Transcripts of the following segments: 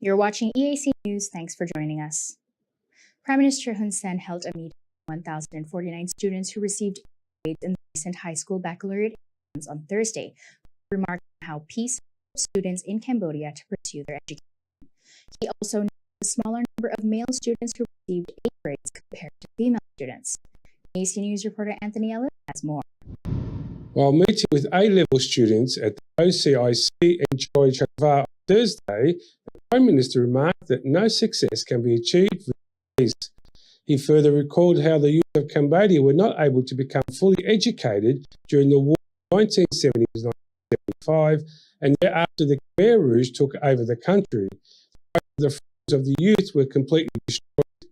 You're watching EAC News. Thanks for joining us. Prime Minister Hun Sen held a meeting with 1,049 students who received grades in the recent high school baccalaureate exams on Thursday, remarking on how peace helps students in Cambodia to pursue their education. He also noted a smaller number of male students who received A grades compared to female students. EAC News reporter Anthony Ellis has more. While meeting with A-level students at the OCIC in Choi Chava on Thursday, the Prime Minister remarked that no success can be achieved with peace. He further recalled how the youth of Cambodia were not able to become fully educated during the war of 1970s-1975, and thereafter the Khmer Rouge took over the country. The freedoms of the youth were completely destroyed. He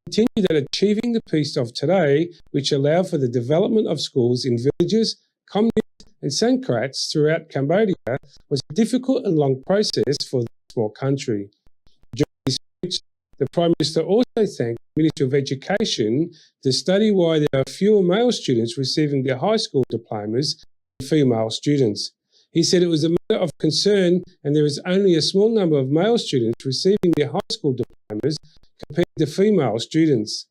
continued that achieving the peace of today, which allowed for the development of schools in villages, communities and sankrats throughout Cambodia, was a difficult and long process for the small country. During his speech, the Prime Minister also thanked the Ministry of Education to study why there are fewer male students receiving their high school diplomas than female students. He said it was a matter of concern and there is only a small number of male students receiving their high school diplomas compared to female students,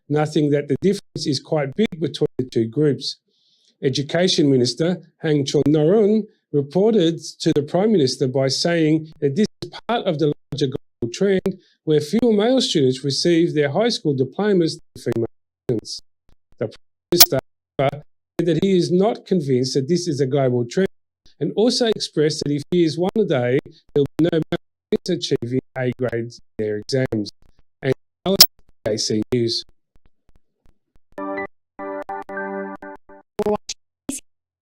noting that the difference is quite big between the two groups. Education Minister Hang Chon-Norun reported to the Prime Minister by saying that this is part of the larger global trend where fewer male students receive their high school diplomas than female students. The Prime Minister said that he is not convinced that this is a global trend and also expressed that he fears one day there will be no male students achieving A grades in their exams. And EAC News.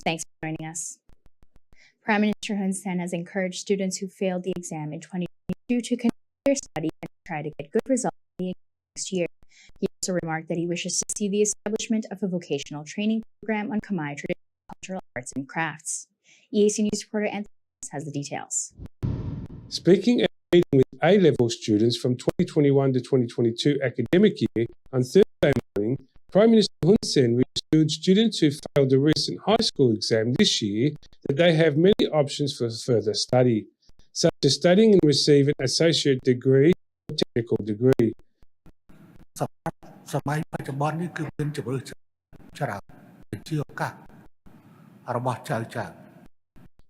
Thanks for joining us. Prime Minister Hun Sen has encouraged students who failed the exam in 2022 to continue their study and try to get good results in the exam next year. He also remarked that he wishes to see the establishment of a vocational training program on Khmer traditional cultural arts and crafts. EAC News reporter Anthony has the details. Speaking at a meeting with A-level students from 2021 to 2022 academic year on Thursday morning, Prime Minister Hun Sen reassured students who failed the recent high school exam this year that they have many options for further study, such as studying and receiving an associate degree or technical degree.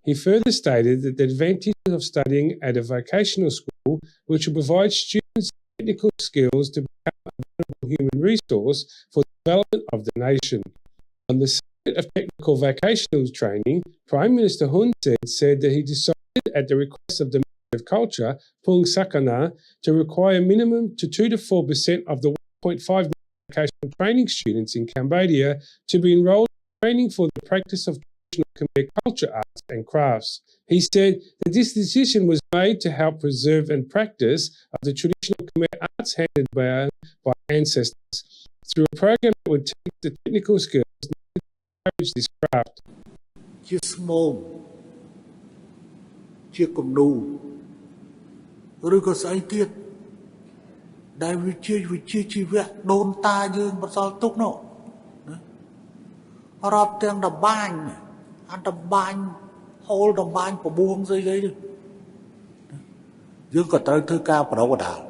He further stated that the advantages of studying at a vocational school, which will provide students technical skills to become a valuable human resource for the development of the nation. On the subject of technical vocational training, Prime Minister Hun Sen said that he decided at the request of the Ministry of Culture, Pung Sakana, to require minimum to 2 to 4% of the 1.5 million vocational training students in Cambodia to be enrolled in training for the practice of Khmer culture, arts and crafts. He said that this decision was made to help preserve and practice of the traditional Khmer arts handed down by ancestors through a program that would take the technical skills needed to encourage this craft. Hold the mind for boom, say, you got to cap over down.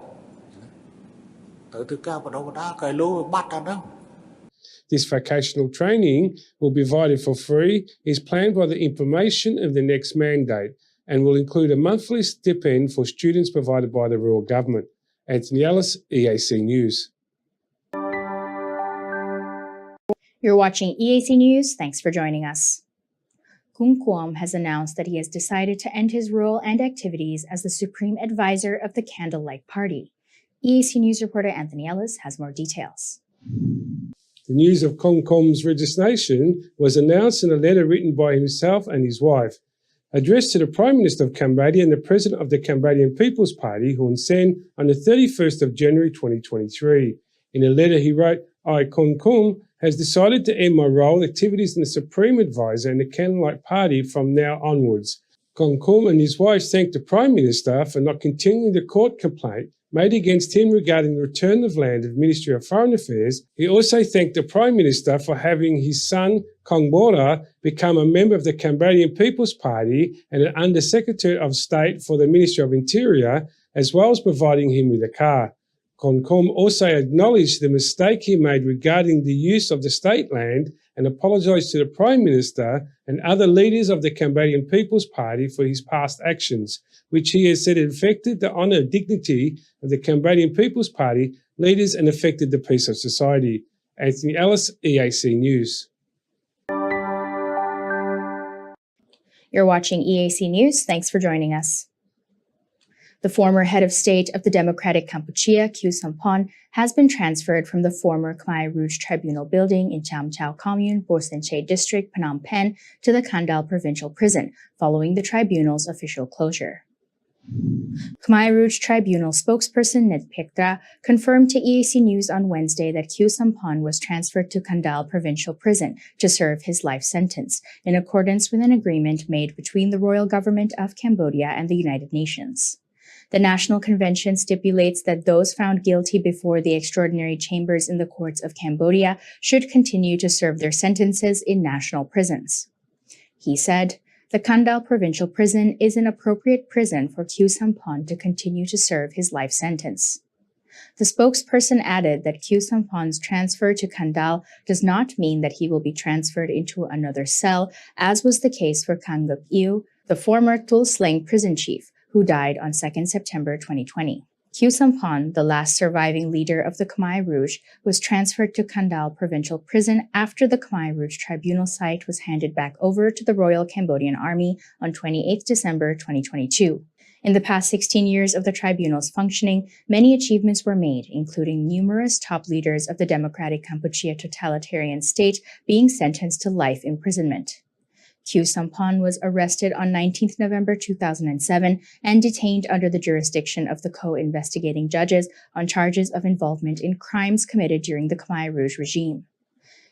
This vocational training will be provided for free, is planned by the implementation of the next mandate, and will include a monthly stipend for students provided by the rural government. Anthony Ellis, EAC News. You're watching EAC News. Thanks for joining us. Kung Kwam has announced that he has decided to end his role and activities as the Supreme Advisor of the Candlelight Party. EAC News reporter Anthony Ellis has more details. The news of Kung Kwam's resignation was announced in a letter written by himself and his wife, addressed to the Prime Minister of Cambodia and the President of the Cambodian People's Party, Hun Sen, on the 31st of January 2023. In a letter he wrote, I, Kung Kwam, has decided to end my role, activities in the Supreme Advisor and the Candlelight Party from now onwards. Kung Kwam and his wife thanked the Prime Minister for not continuing the court complaint made against him regarding the return of land of Ministry of Foreign Affairs. He also thanked the Prime Minister for having his son, Kong Bora, become a member of the Cambodian People's Party and an Under Secretary of State for the Ministry of Interior, as well as providing him with a car. Concom also acknowledged the mistake he made regarding the use of the state land and apologised to the Prime Minister and other leaders of the Cambodian People's Party for his past actions, which he has said affected the honour and dignity of the Cambodian People's Party leaders and affected the peace of society. Anthony Ellis, EAC News. You're watching EAC News. Thanks for joining us. The former head of state of the Democratic Kampuchea, Khieu Samphan, has been transferred from the former Khmer Rouge Tribunal building in Cham Chau Commune, Bosenche District, Phnom Penh, to the Kandal Provincial Prison, following the tribunal's official closure. Khmer Rouge Tribunal spokesperson Ned Pektra confirmed to EAC News on Wednesday that Khieu Samphan was transferred to Kandal Provincial Prison to serve his life sentence, in accordance with an agreement made between the Royal Government of Cambodia and the United Nations. The National Convention stipulates that those found guilty before the extraordinary chambers in the courts of Cambodia should continue to serve their sentences in national prisons. He said, "The Kandal Provincial Prison is an appropriate prison for Khieu Samphan to continue to serve his life sentence." The spokesperson added that Khieu Samphan's transfer to Kandal does not mean that he will be transferred into another cell, as was the case for Kang Nguc Ew, the former Tul Sling prison chief, who died on 2 September 2020. Khieu Samphan, the last surviving leader of the Khmer Rouge, was transferred to Kandal Provincial Prison after the Khmer Rouge Tribunal site was handed back over to the Royal Cambodian Army on 28 December 2022. In the past 16 years of the tribunal's functioning, many achievements were made, including numerous top leaders of the Democratic Kampuchea totalitarian state being sentenced to life imprisonment. Khieu Samphan was arrested on 19 November 2007 and detained under the jurisdiction of the co-investigating judges on charges of involvement in crimes committed during the Khmer Rouge regime.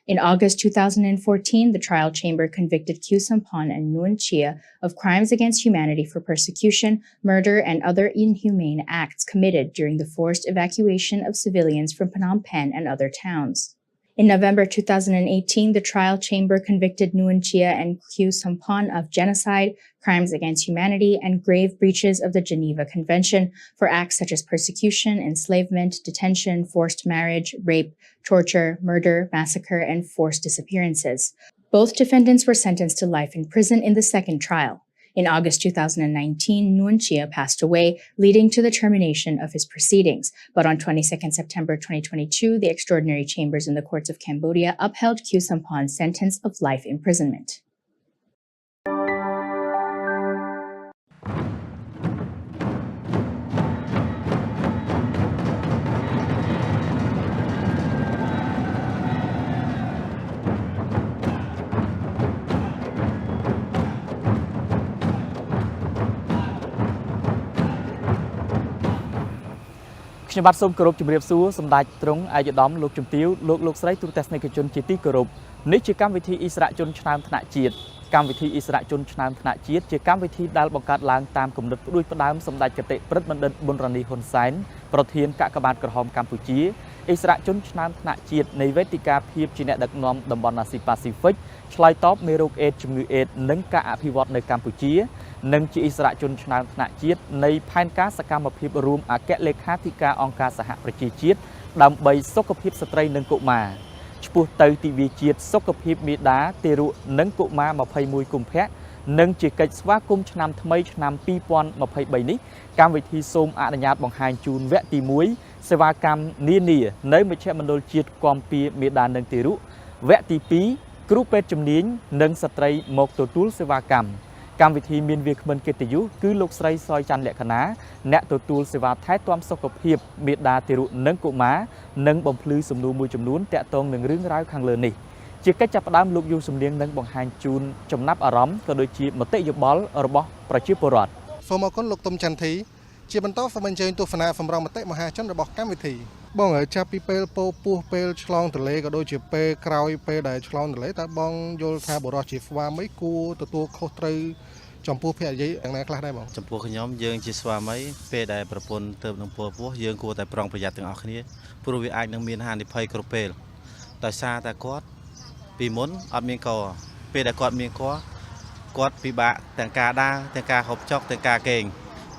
In August 2014, the trial chamber convicted Khieu Samphan and Nguyen Chia of crimes against humanity for persecution, murder, and other inhumane acts committed during the forced evacuation of civilians from Phnom Penh and other towns. In November 2018, the trial chamber convicted Nguyen Chia and Khieu Samphan of genocide, crimes against humanity, and grave breaches of the Geneva Convention for acts such as persecution, enslavement, detention, forced marriage, rape, torture, murder, massacre, and forced disappearances. Both defendants were sentenced to life in prison in the second trial. In August 2019, Nguyen Chia passed away, leading to the termination of his proceedings. But on 22 September 2022, the extraordinary chambers in the courts of Cambodia upheld Khieu Samphan's sentence of life imprisonment.ខ្ញុំបាទសូមគោរពជម្រាបសួរសម្ដេចទ្រង់ឯកឧត្តមលោកជំទាវលោកស្រីទូតទស្សនិកជនជាទីគោរពនេះជាកម្មវិធីអិសរាជជនឆ្នើមថ្នាក់ជាតិកម្មវិធីអិសរាជជនឆ្នើមថ្នាក់ជាតិជាកម្មវិធីដែលបង្កើតឡើងតាមគំនិតផ្ដួចផ្ដើមសម្ដេចគតិប្រិទ្ធបណ្ឌិតប៊ុនរ៉ានីហ៊ុនសែនប្រធានកាកបាទក្រហមកម្ពុជាអិសរាជជនឆ្នើមថ្នាក់ជាតិនៃវេទិកាភាពជាអ្នកដឹកនាំតំបន់អាស៊ីប៉ាស៊ីហ្វិកឆ្លើយតបមេរោគអេដជំងឺអេដនិងការអភិវឌ្ឍនៅកម្ពុជានិងជាអិសរាជជនឆ្នើមថ្នាក់ជាតិនៃផែនការសកម្មភាពរួមអគ្គលេខាធិការអង្គការសហប្រជាជាតិដើម្បីសុខភាពស្ត្រីនិងកុមារឆ្ពោះទៅទិវាជាតិសុខភាពមាតាទារកនិងកុមារ21កុម្ភៈនិងជាកិច្ចស្វាគមន៍ឆ្នាំថ្មីឆ្នាំ2023នេះកម្មវិធីសូមអនុញ្ញាតបង្ហាញជូនវគ្គទី1សេវាកម្មនានានៅមជ្ឈមណ្ឌលជាតិគាំពៀមេដានិងទារកវគ្គទី2គ្រូពេទ្យជំនាញនិងស្ត្រីមកទទួលសេវាកម្មកម្មវិធីមានវាគ្មិនកិត្តិយសគឺលោកស្រីសយច័ន្ទលក្ខណាអ្នកទទួលសេវាថែទាំសុខភាពមេដាទារកនិងកុមារនិងបំភ្លឺសំណួរមួយចំនួនតាក់ទងនឹងរឿងរ៉ាវខាងលើនេះជាកិច្ចចាប់ផ្ដើមលោកយុវសំលៀងនឹងបង្ហាញជូនចំណាប់អារម្មណ៍ក៏ដូចជាមតិយោបល់របស់ប្រជាពលរដ្ឋសូមអរគុណលោកទុំចន្ទធីជាបន្តសូមអញ្ជើញទស្សនាសម្រងមតិមហាជនរបស់កម្មវិធីបងចាប់ពីពេលពោពោះពេលឆ្លងទន្លេក៏ដូចជាពេលក្រោយពេលដែលឆ្លងទន្លេតើបងយល់ថាបុរសជាស្វាមីគួរទទួលខុសត្រូវចំពោះភរិយាយ៉ាងណាខ្លះដែរបងចំពោះខ្ញុំយើងជាស្វាមីពេលដែលប្រពន្ធទៅនឹងពោះយើងគួរតែប្រុងប្រយ័ត្នទាំងអស់គ្នាព្រោះវាអាចនឹងមានហានិភ័យគ្រប់ពេលដោយសារតែគាត់ពីមុនអត់មានកពេលដែលគាត់មានកគាត់ពិបាកទាំងការដើរទាំងការហូបចុកទាំងការគេង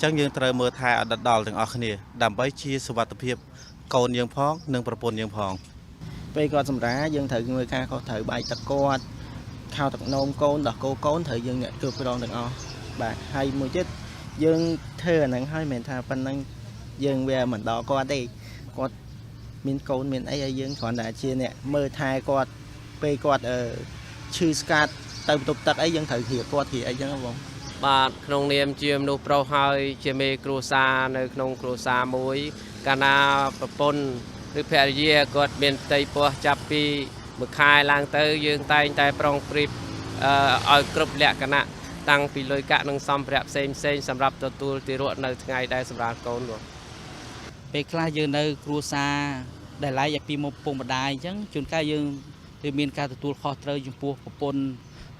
ចឹងយើងត្រូវមើលថែឲ្យដល់ទាំងអស់គ្នាដើម្បីជាសុវត្ថិភាពកូនយើងផងនិងប្រពន្ធយើងផងពេលគាត់សម្រាយើងត្រូវមើលការខុសត្រូវបាយទឹកគាត់ខោទឹកនោមកូនដោះគោកូនត្រូវយើងអ្នកគ្រប់គ្រងទាំងអស់បាទហើយមួយទៀតយើងធ្វើអាហ្នឹងហើយមិនថាប៉ុណ្ណឹងយើងវាមិនដល់គាត់ទេគាត់មានកូនមានអីហើយយើងគ្រាន់តែជាអ្នកមើលថែគាត់ពេលគាត់ឈឺស្កាត់ទៅបន្ទប់ទឹកអីយើងត្រូវគ្រាគាត់គ្រាអីចឹងបងបាទក្នុងនាមជាមនុស្សប្រុសហើយជាមេគ្រួសារនៅក្នុងគ្រួសារមួយកាលណាប្រពន្ធឬភរិយាគាត់មានផ្ទៃពោះចាប់ពីមួយខែឡើងទៅយើងតែងតែប្រុងប្រៀបឲ្យគ្រប់លក្ខណៈតាំងពីលុយកាក់និងសម្ភារៈផ្សេងសម្រាប់ទទួលទារកនៅថ្ងៃដែលសម្រាប់កូននោះពេលខ្លះយើងនៅគ្រួសារដែលឡាយពីមកពុកម្ដាយអញ្ចឹងជួនកាលយើងវាមានការទទួលខុសត្រូវចំពោះប្រពន្ធ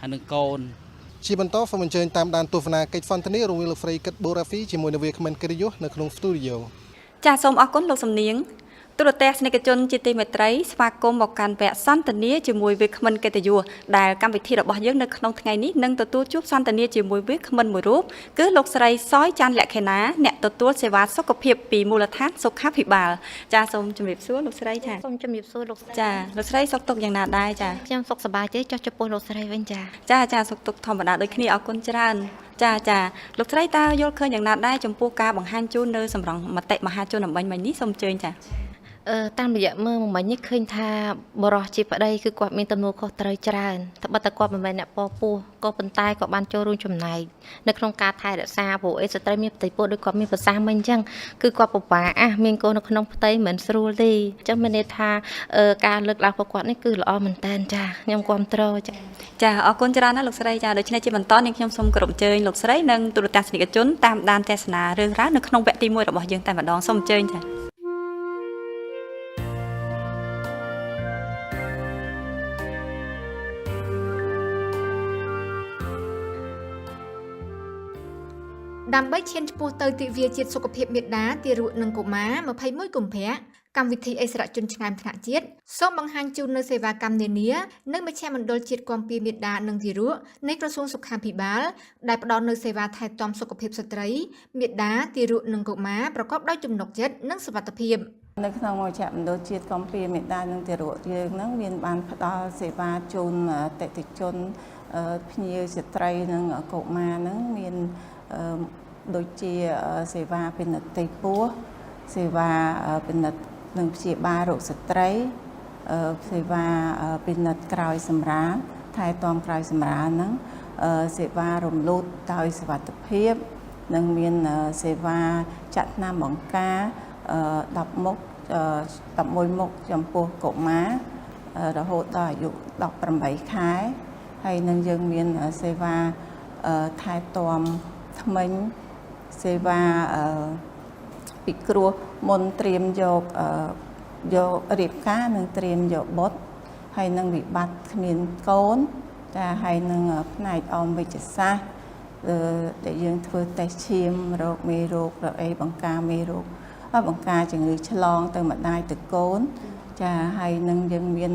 ហើយនិងកូនជាបន្តសូមអញ្ជើញតាមដានទស្សនាកិច្ចសន្ទនារវាងលោកស្រីគិតបូរ៉ាហ្វីជាមួយនឹងវាគ្មិនកិត្តិយសនៅក្នុងស្ទូឌីយោចាសសូមអរគុណលោកសំនៀងទូរទស្សនិកជនជាទីមេត្រីស្វាគមន៍មកកាន់វគ្គសន្ទនាជាមួយវាគ្មិនកិត្តិយសដែលកម្មវិធីរបស់យើងនៅក្នុងថ្ងៃនេះនឹងទទួលជួបសន្ទនាជាមួយវាគ្មិនមួយរូបគឺលោកស្រីសយច័ន្ទលក្ខិណាអ្នកទទួលសេវាសុខភាពពីមូលដ្ឋានសុខាភិបាលចាសសូមជម្រាបសួរលោកស្រីចាសូមជម្រាបសួរលោកចាលោកស្រីសុខទុក្ខយ៉ាងណាដែរចាខ្ញុំសុខសប្បាយទេចុះចំពោះលោកស្រីវិញចាសុខទុក្ខធម្មតាដូចគ្នាអរគុណច្រើនចាលោកស្រីតើយល់ឃើញយ៉ាងណាដែរចំពោះការបង្ហាញជូននៅសម្រងមតិមហាជនអំបញ្ញមិញនេះសូមអញ្ជើញចាតាមរយៈមើលមិញនេះឃើញថាបរោះជាប្តីគឺគាត់មានទំនួលខុសត្រូវច្រើនត្បិតតែគាត់មិនមែនអ្នកពពោះក៏ប៉ុន្តែក៏បានចូលរួមចំណែកនៅក្នុងការថែរក្សាព្រោះអីស្ត្រីមានផ្ទៃពោះដូចគាត់មានប្រសាសន៍មិញអញ្ចឹងគឺគាត់ពិបាកមានកូននៅក្នុងផ្ទៃមិនស្រួលទេអញ្ចឹងមានន័យថាការលើកឡើងរបស់គាត់នេះគឺល្អមែនតើចាខ្ញុំគាំទ្រចាអរគុណច្រើនណាស់លោកស្រីចាដូច្នេះជាបន្តនាងខ្ញុំសូមគោរពអញ្ជើញលោកស្រីនិងទូរទស្សនិកជនតាមដានទស្សនារឿងរ៉ាវនៅក្នុងវគ្គទី1របស់យើងតែម្ដងសូមអញ្ជើញចាដើម្បីឈានឆ្ពោះទៅទិវាជាតិសុខភាពមាតាទារកនិងកុមារ21កុម្ភៈកម្មវិធីអិសរាជជនឆ្នើមថ្នាក់ជាតិសូមបង្ហាញជូននូវសេវាកម្មនានានិងមជ្ឈមណ្ឌលជាតិគាំពារមាតានិងទារកនៃក្រសួងសុខាភិបាលដែលផ្ដល់នូវសេវាថែទាំសុខភាពស្ត្រីមាតាទារកនិងកុមារប្រកបដោយទំនុកចិត្តនិងសុវត្ថិភាពនៅក្នុងមជ្ឈមណ្ឌលជាតិគាំពារមាតានិងទារកយើងនឹងមានបានផ្ដល់សេវាជូនអតិថិជនភ្ញៀវស្ត្រីនិងកុមារនឹងមានដូចជាសេវាពិនិត្យផ្ទៃពោះសេវាពិនិត្យនិងព្យាបាលរោគស្ត្រីសេវាពិនិត្យក្រោយសម្រាលថែទាំក្រោយសម្រាលហ្នឹងសេវារំលូតដោយសុវត្ថិភាពនិងមានសេវាចាក់ថ្នាំបង្ការ10មុខ11មុខចំពោះកុមាររហូតដល់អាយុ18ខែហើយនឹងយើងមានសេវាថែទាំថ្មិញសេវាពិគ្រោះមុនត្រៀមយករៀបការនិងត្រៀមយកបុត្រហើយនឹងវិបត្តិគ្មានកូនចាហើយនឹងផ្នែកអមវិជ្ជសាស្ត្រដែលយើងធ្វើតេស្តឈាមរោគមេរោគរអីបង្ការមេរោគបង្ការជំងឺឆ្លងទៅម្ដាយទៅកូនចាហើយនឹងយើងមាន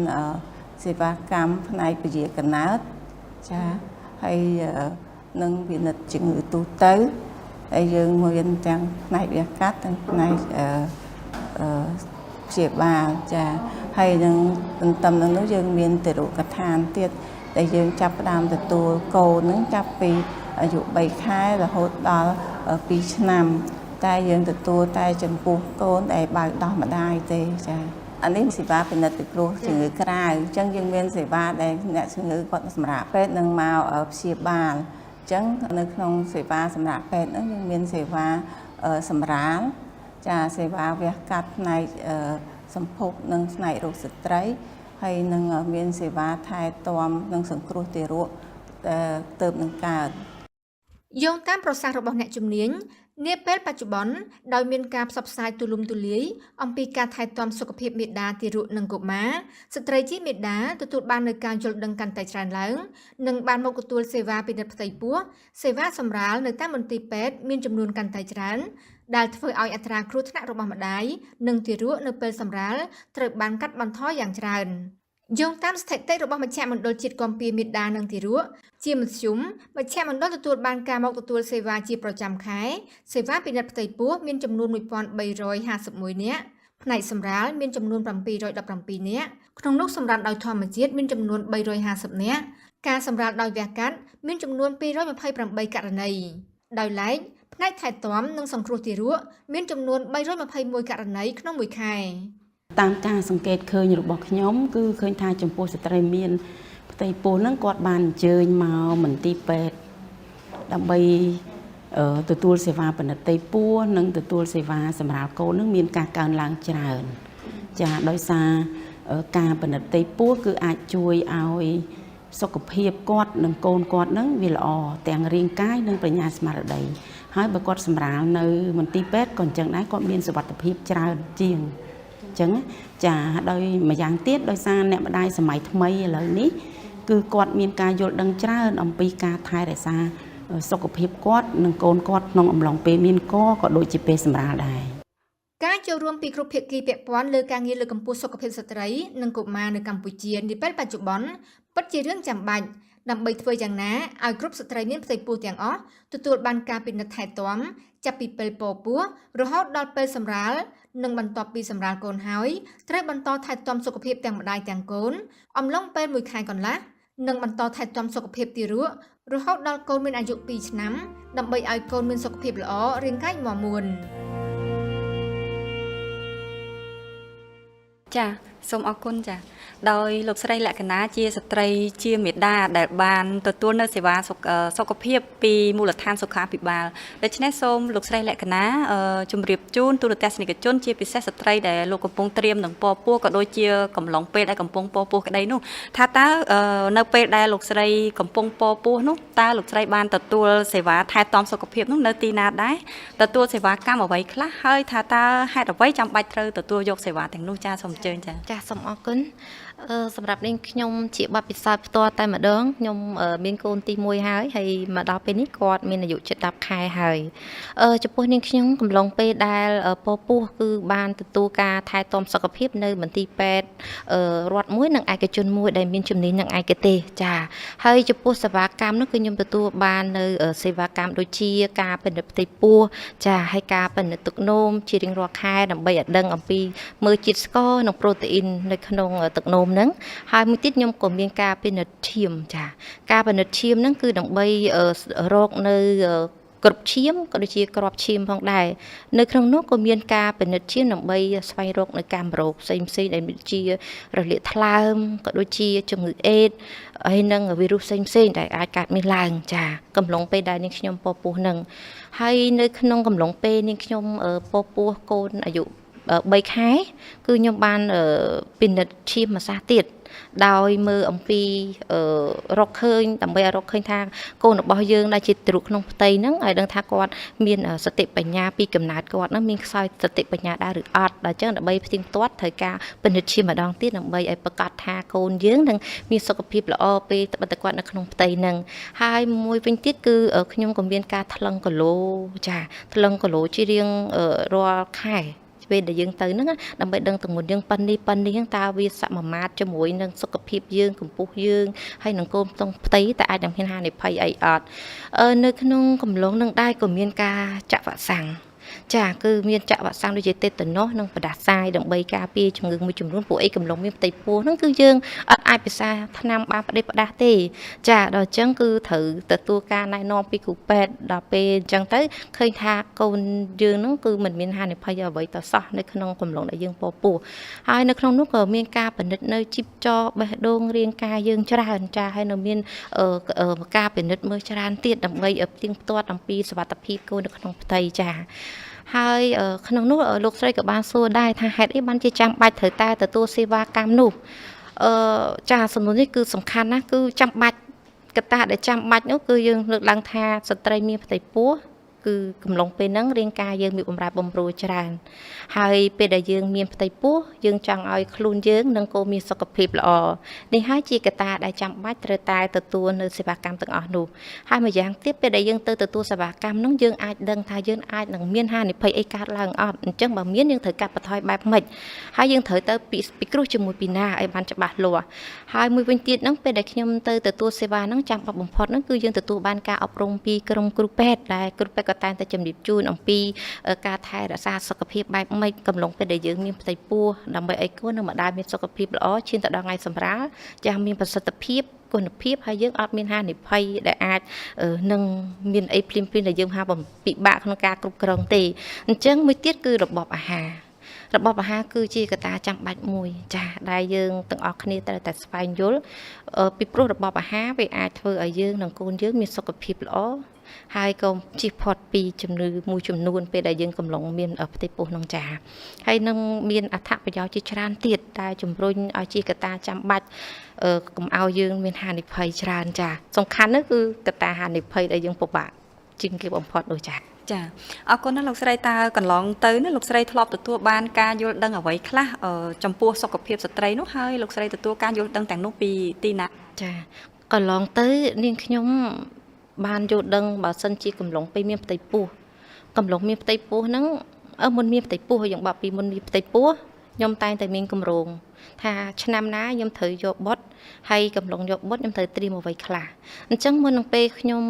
សេវាកម្មផ្នែកពជាកណើតចាហើយនឹងវិនិច្ឆ័យជំងឺទូទៅហើយយើងមានទាំងផ្នែកវិទ្យាកាត់ទាំងផ្នែកព្យាបាលចាហើយនឹងទន្ទឹមនឹងនោះយើងមានទារកដ្ឋានទៀតដែលយើងចាប់ផ្ដើមទទួលកូននឹងចាប់ពីអាយុ3ខែរហូតដល់2ឆ្នាំតែយើងទទួលតែចំពោះកូនដែលបើកដោះម្ដាយទេចាអានេះសេវាពិនិត្យពិគ្រោះជំងឺក្រៅអញ្ចឹងយើងមានសេវាដែលអ្នកជំងឺគាត់សម្រាប់ពេទ្យនឹងមកព្យាបាលអញ្ចឹងនៅក្នុងសេវាសម្រាប់ពេទ្យហ្នឹងយើងមានសេវាសម្រាលចាសេវាវះកាត់ផ្នែកសម្ភពនិងផ្នែករោគស្ត្រីហើយនឹងមានសេវាថែទាំនិងសង្គ្រោះទារកទៅនឹងកើតយោងតាមប្រសាសន៍របស់អ្នកជំនាញនាពេលបច្ចុប្បន្នដោយមានការផ្សព្វផ្សាយទូលំទូលាយអំពីការថែទាំសុខភាពមាតាទារកនិងកុមារស្ត្រីជាមាតាទទួលបាននូវការយល់ដឹងកាន់តែច្រើនឡើងនិងបានមកទទួលសេវាពិនិត្យផ្ទៃពោះសេវាសម្រាលនៅតាមមន្ទីរពេទ្យមានចំនួនកាន់តែច្រើនដែលធ្វើឲ្យអត្រាគ្រោះថ្នាក់របស់ម្ដាយនិងទារកនៅពេលសម្រាលត្រូវបានកាត់បន្ថយយ៉ាងច្រើន យោងតាមស្ថិតិរបស់មជ្ឈមណ្ឌលជាតិគាំពៀមេដានិងទារកជាមធ្យមមជ្ឈមណ្ឌលទទួលបានការមកទទួលសេវាជាប្រចាំខែសេវាពិនិត្យផ្ទៃពោះមានចំនួន 1351 នាក់ផ្នែកសម្រាលមានចំនួន 717 នាក់ក្នុងនោះសម្រាលដោយធម្មជាតិមានចំនួន 350 នាក់ការសម្រាលដោយវះកាត់មានចំនួន 228 ករណីដោយឡែកផ្នែកថែទាំនិងសង្គ្រោះទារកមានចំនួន 321 ករណីក្នុងមួយខែតាមការសង្កេតឃើញរបស់ខ្ញុំគឺឃើញថាចំពោះស្ត្រីមានផ្ទៃពោះហ្នឹងគាត់បានអញ្ជើញមកមន្ទីរពេទ្យដើម្បីទទួលសេវាពិនិត្យផ្ទៃពោះនិងទទួលសេវាសម្រាប់កូននឹងមានការកើនឡើងច្រើនចាដោយសារការពិនិត្យផ្ទៃពោះគឺអាចជួយឲ្យសុខភាពគាត់និងកូនគាត់នឹងវាល្អទាំងរាងកាយនិងបញ្ញាស្មារតីហើយបើគាត់សម្រាលនៅមន្ទីរពេទ្យក៏អញ្ចឹងដែរគាត់មានសុវត្ថិភាពច្រើនជាងអញ្ចឹងចាដោយម្យ៉ាងទៀតដោយសារអ្នកម្ដាយសម័យថ្មីឥឡូវនេះគឺគាត់មានការយល់ដឹងច្រើនអំពីការថែរក្សាសុខភាពគាត់និងកូនគាត់ក្នុងអំឡុងពេលមានកក៏ដូចជាពេលសម្រាលដែរការចូលរួមពីគ្រប់ភាគីពាក់ព័ន្ធលើការងារលើកកម្ពស់សុខភាពស្ត្រីនិងកុមារនៅកម្ពុជានាពេលបច្ចុប្បន្នពិតជារឿងចាំបាច់ដើម្បីធ្វើយ៉ាងណាឲ្យគ្រប់ស្ត្រីមានផ្ទៃពោះទាំងអស់ទទួលបានការពិនិត្យថែទាំចាប់ពីពេលពពោះរហូតដល់ពេលសម្រាលនិងបន្ទាប់ពីសម្រាលកូនហើយត្រូវបន្តថែទាំសុខភាពទាំងម្ដាយទាំងកូនអំឡុងពេល1ខែកន្លះនិងបន្តថែទាំសុខភាពទារករហូតដល់កូនមានអាយុ2ឆ្នាំដើម្បីឲ្យកូនមានសុខភាពល្អរាងកាយមាំមួនចាសូមអរគុណចាដោយលោកស្រីលក្ខណៈជាស្ត្រីជាមេដាដែលបានទទួលនៅសេវាសុខភាពពីមូលដ្ឋានសុខាភិបាលដូច្នេះសូមលោកស្រីលក្ខណៈជម្រាបជូនទូរទស្សនិកជនជាពិសេសស្ត្រីដែលលោកកំពុងត្រៀមនឹងពពោះក៏ដូចជាកំឡុងពេលដែលកំពុងពពោះក្តីនោះថាតើនៅពេលដែលលោកស្រីកំពុងពពោះនោះតើលោកស្រីបានទទួលសេវាថែទាំសុខភាពនោះនៅទីណាដែរទទួលសេវាកម្មអ្វីខ្លះហើយថាតើហេតុអ្វីចាំបាច់ត្រូវទទួលយកសេវាទាំងនោះចាសូមអញ្ជើញចាសូមអរគុណសម្រាប់នាងខ្ញុំជាបទពិសោធន៍ផ្ទាល់តែម្ដងខ្ញុំមានកូនទី1ហើយមកដល់ពេលនេះគាត់មានអាយុជិត10ខែហើយចំពោះនាងខ្ញុំកំឡុងពេលដែលពពោះគឺបានទទួលការថែទាំសុខភាពនៅមន្ទីរពេទ្យរដ្ឋមួយនិងឯកជនមួយដែលមានជំនាញនឹងឯកទេសចាហើយចំពោះសេវាកម្មនោះគឺខ្ញុំទទួលបាននៅសេវាកម្មដូចជាការពិនិត្យផ្ទៃពោះចាហើយការពិនិត្យទឹកនោមជារៀងរាល់ខែដើម្បីឲ្យដឹងអំពីមើលជាតិស្ករនិងប្រូតេអ៊ីននៅក្នុងទឹកនោមហ្នឹងហើយមួយទៀតខ្ញុំក៏មានការពិនិត្យឈាមចាការពិនិត្យឈាមហ្នឹងគឺដើម្បីរកនៅគ្រប់ឈាមក៏ដូចជាក្របឈាមផងដែរនៅក្នុងនោះក៏មានការពិនិត្យឈាមដើម្បីស្វែងរកនៅកាមរោគផ្សេងៗដែលមានជារលាកថ្លើមក៏ដូចជាជំងឺអេដហើយនិងវីរុសផ្សេងៗដែលអាចកើតមានឡើងចាកំឡុងពេលដែលនាងខ្ញុំពពោះនឹងហើយនៅក្នុងកំឡុងពេលនាងខ្ញុំពពោះកូនអាយុ3ខែគឺខ្ញុំបានពិនិត្យឈាមម្សាស់ទៀតដោយមើលអំពីរកឃើញដើម្បីឲ្យរកឃើញថាកូនរបស់យើងដែលជាទ្រុក្នុងផ្ទៃហ្នឹងឲ្យដឹងថាគាត់មានសតិបញ្ញាពីកំណើតគាត់ហ្នឹងមានខ្សោយសតិបញ្ញាដែរឬអត់ដល់អញ្ចឹងដើម្បីផ្ទៀងផ្ទាត់ត្រូវការពិនិត្យឈាមម្ដងទៀតដើម្បីឲ្យប្រកាសថាកូនយើងនឹងមានសុខភាពល្អពេលត្បិតតែគាត់នៅក្នុងផ្ទៃហ្នឹងហើយមួយវិញទៀតគឺខ្ញុំក៏មានការថ្លឹងគីឡូចាថ្លឹងគីឡូជារៀងរាល់ខែពេលដែលយើងទៅហ្នឹងដើម្បីដឹងទម្ងន់យើងប៉ុណ្នេះតើវាសមាមាត្រជាមួយនឹងសុខភាពយើងកម្ពស់យើងហើយនឹងកូនក្នុងផ្ទៃតើអាចនឹងមានហានិភ័យអីអត់នៅក្នុងកំឡុងនឹងដែរក៏មានការចាក់វ៉ាក់សាំងចាគឺមានចាក់វ៉ាក់សាំងដូចជាតេតាណូសនិងផ្ដាសាយដើម្បីការពារជំងឺមួយចំនួនពួកអីកំឡុងមានផ្ទៃពោះហ្នឹងគឺយើងអត់អាចពិសាថ្នាំបានផ្ដេសផ្ដាសទេចាដល់អញ្ចឹងគឺត្រូវទទួលការណែនាំពីគ្រូពេទ្យដល់ពេលអញ្ចឹងទៅឃើញថាកូនយើងហ្នឹងគឺមិនមានហានិភ័យអ្វីទៅសោះនៅក្នុងកំឡុងដែលយើងពពោះហើយនៅក្នុងនោះក៏មានការពិនិត្យនៅជីបចរបេះដូងរាងកាយយើងច្រើនចាហើយនៅមានការពិនិត្យមើលច្រើនទៀតដើម្បីផ្ទៀងផ្ទាត់អំពីសុវត្ថិភាពកូននៅក្នុងផ្ទៃចាហើយក្នុងនោះលោកស្រីក៏បានសួរដែរថាហេតុអីបានជាចាំបាច់ត្រូវតែទទួលសេវាកម្មនោះចាសំណួរនេះគឺសំខាន់ណាស់គឺចាំបាច់កត្តាដែលចាំបាច់នោះគឺយើងលើកឡើងថាស្ត្រីមានផ្ទៃពោះ គឺកំឡុងពេលហ្នឹងរាងកាយយើងមានបំរែបំរួលច្រើនហើយពេលដែលយើងមានផ្ទៃពោះយើងចង់ឲ្យខ្លួនយើងនិងក៏មានសុខភាពល្អនេះហើយជាកត្តាដែលចាំបាច់ត្រូវតែទទួលនៅសេវាកម្មទាំងអស់នោះហើយម្យ៉ាងទៀតពេលដែលយើងទៅទទួលសេវាកម្មហ្នឹងយើងអាចដឹងថាយើងអាចនឹងមានហានិភ័យអីកើតឡើងអត់អញ្ចឹងបើមានយើងត្រូវកាត់បន្ថយបែបម៉េចហើយយើងត្រូវទៅពិគ្រោះជាមួយពីណាឲ្យបានច្បាស់លាស់ហើយមួយវិញទៀតហ្នឹងពេលដែលខ្ញុំទៅទទួលសេវាហ្នឹងចាំបាច់បំផុតហ្នឹងគឺយើងទទួលបានការអប់រំពីក្រុមគ្រូពេទ្យដែលគ្រូពេទ្យក៏តែងតែជំរាបជូនអំពីការថែរក្សាសុខភាពបែបម៉េចកំឡុងពេលដែលយើងមានផ្ទៃពោះដើម្បីឲ្យខ្លួននឹងម្ដាយមានសុខភាពល្អឈានទៅដល់ថ្ងៃសម្រាលយ៉ាងមានប្រសិទ្ធភាពគុណភាពហើយយើងអត់មានហានិភ័យដែលអាចនឹងមានអីភ្លាមៗដែលយើងហាពិបាកក្នុងការគ្រប់គ្រងទេអញ្ចឹងមួយទៀតគឺរបបអាហារគឺជាកត្តាចាំបាច់មួយចាដែលយើងទាំងអស់គ្នាត្រូវតែស្វែងយល់ពីព្រោះរបបអាហារវាអាចធ្វើឲ្យយើងនិងកូនយើងមានសុខភាពល្អហើយក៏ជៀសផុតពីជំងឺមួយចំនួនពេលដែលយើងកំឡុងមានផ្ទៃពោះក្នុងចាហើយនឹងមានអត្ថប្រយោជន៍ជាច្រើនទៀតដែលជំរុញឲ្យជាកត្តាចាំបាច់កុំឲ្យយើងមានហានិភ័យច្រើនចាសំខាន់នោះគឺកត្តាហានិភ័យដែលយើងពិបាកជាងគេបំផុតដូចចាចាអរគុណណាស់លោកស្រីតើកន្លងទៅណាលោកស្រីធ្លាប់ទទួលបានការយល់ដឹងអ្វីខ្លះចំពោះសុខភាពស្ត្រីនោះហើយលោកស្រីទទួលការយល់ដឹងទាំងនោះពីទីណាចាកន្លងទៅនាងខ្ញុំបានយល់ដឹងបើសិនជាកំឡុងពេលមានផ្ទៃពោះមានផ្ទៃពោះហ្នឹងមុនមានផ្ទៃពោះយ៉ាងបាក់ពីមុនមានផ្ទៃពោះខ្ញុំតែងតែមានគម្រោងថាឆ្នាំណាខ្ញុំត្រូវយកបុតហើយកំឡុងយកបុតខ្ញុំត្រូវត្រៀមអ្វីខ្លះអញ្ចឹងមុននឹងពេលខ្ញុំ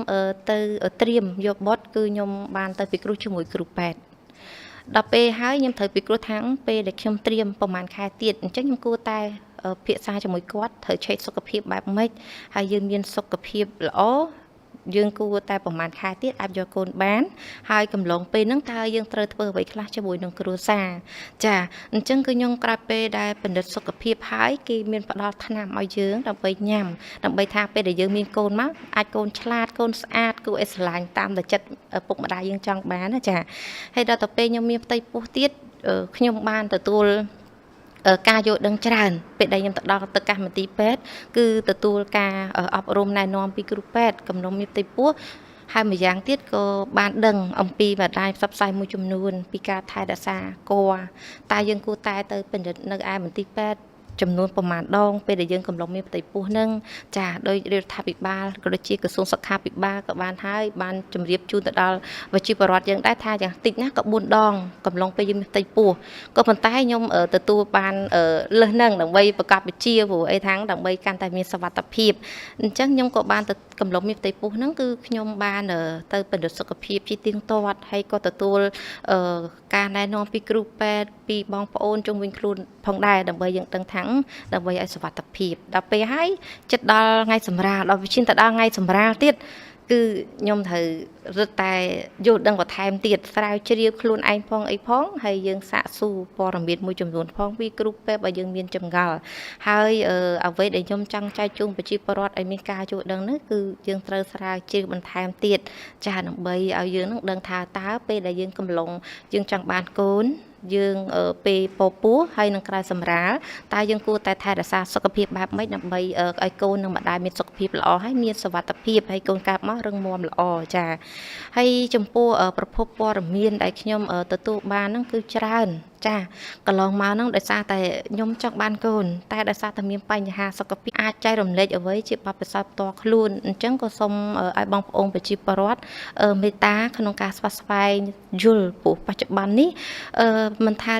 ទៅត្រៀមយកបុតគឺខ្ញុំបានទៅពិគ្រោះជាមួយគ្រូពេទ្យដល់ពេលហើយខ្ញុំត្រូវពិគ្រោះថាងពេលដែលខ្ញុំត្រៀមប្រហែលខែទៀតអញ្ចឹងខ្ញុំគួរតែភាសាជាមួយគាត់ត្រូវឆែកសុខភាពបែបម៉េចហើយយើងមានសុខភាពល្អយើងគួរតែប្រហែលខែទៀតអាចយកកូនបានហើយកំឡុងពេលហ្នឹងតើយើងត្រូវធ្វើអ្វីខ្លះជាមួយនឹងគ្រួសារចាអញ្ចឹងគឺខ្ញុំក្រោយពេលដែលបណ្ឌិតសុខភាពហើយគេមានផ្ដល់ថ្នាំឲ្យយើងដើម្បីញ៉ាំដើម្បីថាពេលដែលយើងមានកូនមកអាចកូនឆ្លាតកូនស្អាតគួរឲ្យស្រឡាញ់តាមតែចិត្តពុកម្ដាយយើងចង់បានណាចាហើយដល់ទៅពេលខ្ញុំមានផ្ទៃពោះទៀតខ្ញុំបានទទួលការយល់ដឹងច្រើនពេលដែលខ្ញុំទៅដល់ទៅកម្មវិធីពេទ្យគឺទទួលការអប់រំណែនាំពីគ្រូពេទ្យកំណុំមានផ្ទៃពោះហើយម្យ៉ាងទៀតក៏បានដឹងអំពីបណ្ដាញផ្សព្វផ្សាយមួយចំនួនពីការថែរក្សាគភ៌តែយើងគួរតែទៅពិនិត្យនៅឯមន្ទីរពេទ្យចំនួនប្រមាណដងពេលដែលយើងកំឡុងមានផ្ទៃពោះនឹងចាដោយរដ្ឋាភិបាលក៏ដូចជាក្រសួងសុខាភិបាលក៏បានហើយបានជម្រាបជូនទៅដល់ប្រជាពលរដ្ឋយើងដែរថាយ៉ាងតិចណាស់ក៏4ដងកំឡុងពេលយើងមានផ្ទៃពោះក៏ប៉ុន្តែខ្ញុំទទួលបានលើសនឹងដើម្បីប្រកបវិជ្ជាព្រោះអីថាងដើម្បីកាន់តែមានសុវត្ថិភាពអញ្ចឹងខ្ញុំក៏បានទៅកំឡុងមានផ្ទៃពោះហ្នឹងគឺខ្ញុំបានទៅពិនិត្យសុខភាពជាទៀងទាត់ហើយក៏ទទួលការណែនាំពីគ្រូពេទ្យពីបងប្អូនជុំវិញខ្លួនផងដែរដើម្បីយើងដឹងថាដើម្បីឲ្យសុវត្ថិភាពដល់ពេលហើយចិត្តដល់ថ្ងៃសម្រាលដល់វិជាទៅដល់ថ្ងៃសម្រាលទៀតគឺខ្ញុំត្រូវរត់តែយល់ដឹងបន្ថែមទៀតស្រាវជ្រាវខ្លួនឯងផងអីផងហើយយើងសាកសួរព័ត៌មានមួយចំនួនផងពីគ្រូពេទ្យបើយើងមានចម្ងល់ហើយអ្វីដែលខ្ញុំចង់ចែកជូនប្រជាពលរដ្ឋឲ្យមានការយល់ដឹងនេះគឺយើងត្រូវស្រាវជ្រាវបន្ថែមទៀតចាដើម្បីឲ្យយើងនឹងដឹងថាតើពេលដែលយើងកំឡុងយើងចង់បានកូនយើងពេលពោះហើយនឹងក្រៅសម្រាលតើយើងគួរតែថែរក្សាសុខភាពបែបម៉េចដើម្បីឲ្យកូននិងម្ដាយមានសុខភាពល្អហើយមានសុវត្ថិភាពហើយកូនកើតមករឹងមាំល្អចាហើយចំពោះប្រភពព័ត៌មានដែលខ្ញុំទទួលបានហ្នឹងគឺច្រើនចាកន្លងមកហ្នឹងដោយសារតែខ្ញុំចង់បានកូនតែដោយសារតែមានបញ្ហាសុខភាពអាចចែករំលែកអ្វីជាបទពិសោធន៍ផ្ទាល់ខ្លួនអញ្ចឹងក៏សូមឲ្យបងប្អូនប្រជាពលរដ្ឋមេត្តាក្នុងការស្វាស្វែងយល់ព្រោះបច្ចុប្បន្ននេះមិនថា